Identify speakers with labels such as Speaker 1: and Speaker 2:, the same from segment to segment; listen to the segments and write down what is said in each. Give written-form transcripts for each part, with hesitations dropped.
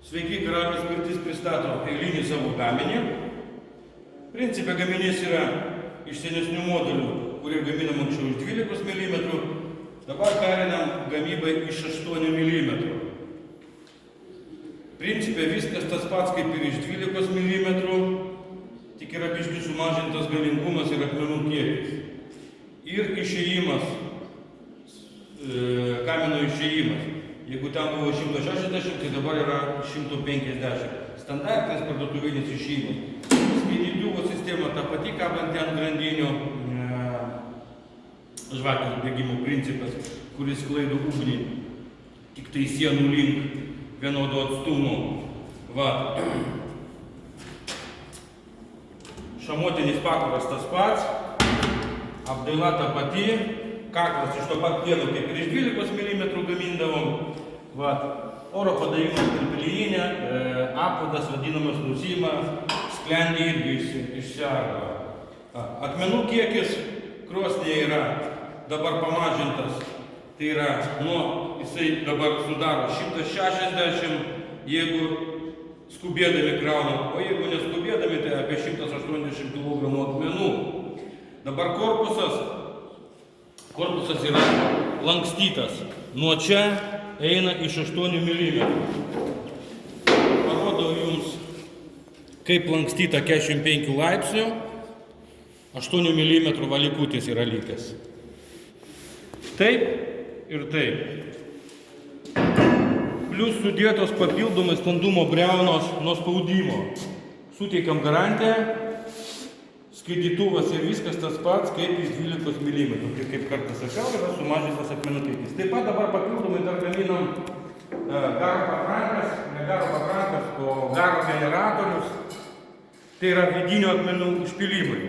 Speaker 1: Sveiki, Karalius Pirtis pristato eilinį savo gaminį. Principe gaminys yra iš senesnių modulių, kurie gaminam anksčiau iš 12 mm. Dabar perinam gamybą iš 8 mm. Principe viskas tas pats kaip ir iš 12 mm, tik yra biškai sumažintas galingumas ir akmenų kiekis. Ir išėjimas, kamino išėjimas. Jeigu ten buvo 160, tai dabar yra 150. Standartinis parduotuvinis išėjimas. Skaitytuvo sistema ta pati, kabanti ant grandinių, žvakės bėgimo principas, kuris sklaido ugnį tik tai sienų link vienodo atstumo. Va. Šamotinis pakaras tas pats, apdaila ta pati, kaklas iš to pat plieno kaip ir iš 12 mm gamindavom. Va. Oro padavimas per piliinę, apvadas vadinamas nusimas, sklendė irgi išsiardo. Akmenų kiekis krosnėje yra dabar pamažintas. Tai yra, jisai dabar sudaro 160, jeigu skubėdami kraunam, o jeigu neskubėdami, tai apie 180 kg akmenų. Dabar korpusas yra lankstytas. Nuo čia eina iš 8 mm. Parodau jums, kaip lankstyta 45 laipsnių, 8 mm valikutis yra likęs. Taip ir taip. Plius sudėtos papildomai standumo briaunos nuo spaudimo. Suteikiam garantiją, skaitytuvas ir viskas tas pats kaip iš 12 mm. Kaip kartą sakiau, yra sumažintas akmenų kiekis. Taip pat dabar papildomai dar gaminam garo patrankas, ne garo patrankas, o garo generatorius. Tai yra vidinio akmenų užpilimai.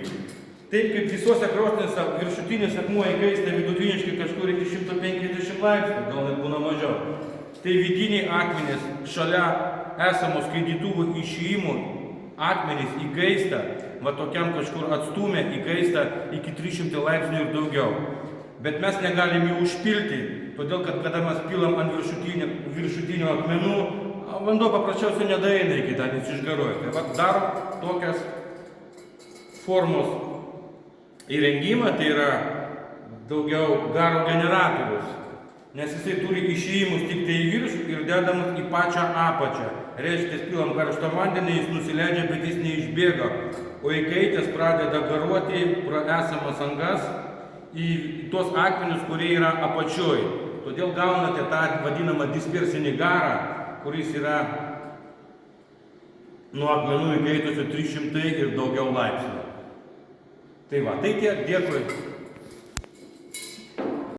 Speaker 1: Taip kaip visose krosnėse viršutinis akmuo įkaista vidutiniškai kažkur iki 150 laipsnių, gal net būna mažiau. Tai vidiniai akmenys šalia esamo skaitytuvo išėjimo akmenys įkaista, va tokiam kažkur atstumė įkaista iki 300 laipsnių ir daugiau. Bet mes negalim jų užpilti, todėl kad kada mes pilam ant viršutinių akmenų, vanduo paprasčiausiai nedaeina iki ten, jis išgaruoja. Tai va darom tokias formos įrengimą, tai yra daugiau garo generatorius, nes jisai turi išėjimus tik tai į viršų ir dedamas į pačią apačią. Reiškia, pilam karštą vandenį, jis nusileidžia, bet jis neišbėga, o įkaitęs pradeda garuoti pro esamas angas į tuos akmenius, kurie yra apačioj. Todėl gaunate tą vadinamą dispersinį garą, kuris yra nuo akmenų įkaitusių 300 ir daugiau laipsnių. Tai va, tai tiek, dėkui.